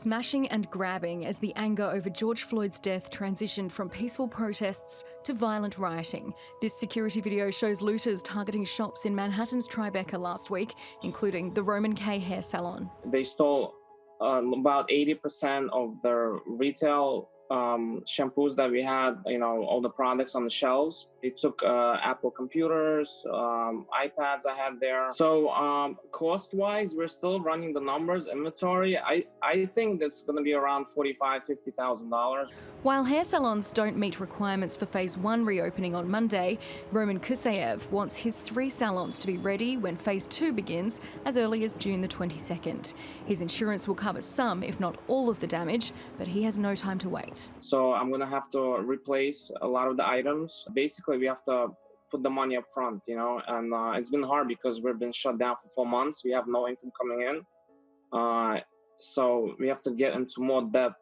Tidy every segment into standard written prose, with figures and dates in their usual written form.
smashing and grabbing as the anger over George Floyd's death transitioned from peaceful protests to violent rioting. This security video shows looters targeting shops in Manhattan's Tribeca last week, including the Roman K hair salon. They stole about 80% of the retail shampoos that we had, all the products on the shelves. They took Apple computers, iPads I had there. So cost-wise, we're still running the numbers, inventory. I think that's going to be around $45,000, $50,000. While hair salons don't meet requirements for Phase 1 reopening on Monday, Roman Kusayev wants his 3 salons to be ready when Phase 2 begins as early as June the 22nd. His insurance will cover some, if not all of the damage, but he has no time to wait. So I'm going to have to replace a lot of the items. Basically, we have to put the money up front, and it's been hard because we've been shut down for 4 months. We have no income coming in. So we have to get into more debt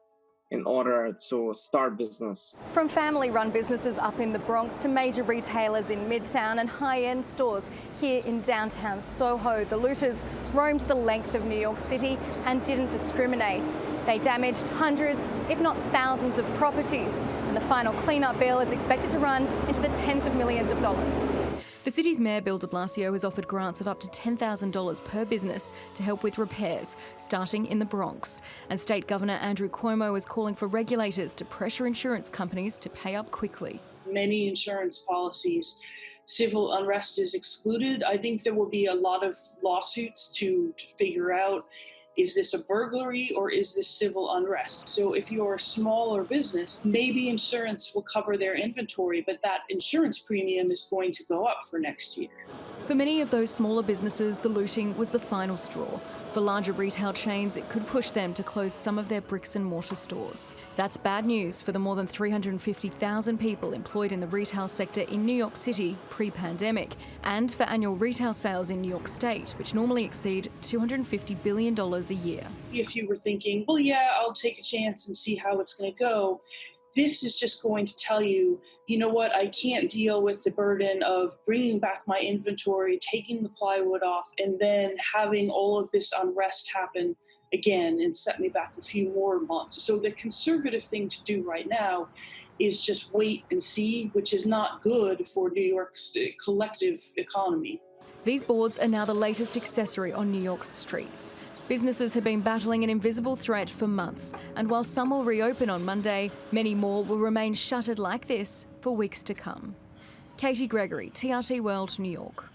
in order to start business. From family-run businesses up in the Bronx to major retailers in Midtown and high-end stores here in downtown Soho, the looters roamed the length of New York City and didn't discriminate. They damaged hundreds, if not thousands of properties, and the final cleanup bill is expected to run into the tens of millions of dollars. The city's mayor, Bill de Blasio, has offered grants of up to $10,000 per business to help with repairs, starting in the Bronx. And State Governor Andrew Cuomo is calling for regulators to pressure insurance companies to pay up quickly. Many insurance policies, civil unrest is excluded. I think there will be a lot of lawsuits to figure out, is this a burglary or is this civil unrest? So if you're a smaller business, maybe insurance will cover their inventory, but that insurance premium is going to go up for next year. For many of those smaller businesses, the looting was the final straw. For larger retail chains, it could push them to close some of their bricks and mortar stores. That's bad news for the more than 350,000 people employed in the retail sector in New York City pre-pandemic, and for annual retail sales in New York State, which normally exceed $250 billion a year. If you were thinking, well, yeah, I'll take a chance and see how it's going to go, this is just going to tell you, you know what, I can't deal with the burden of bringing back my inventory, taking the plywood off, and then having all of this unrest happen again and set me back a few more months. So the conservative thing to do right now is just wait and see, which is not good for New York's collective economy. These boards are now the latest accessory on New York's streets. Businesses have been battling an invisible threat for months, and while some will reopen on Monday, many more will remain shuttered like this for weeks to come. Katie Gregory, TRT World, New York.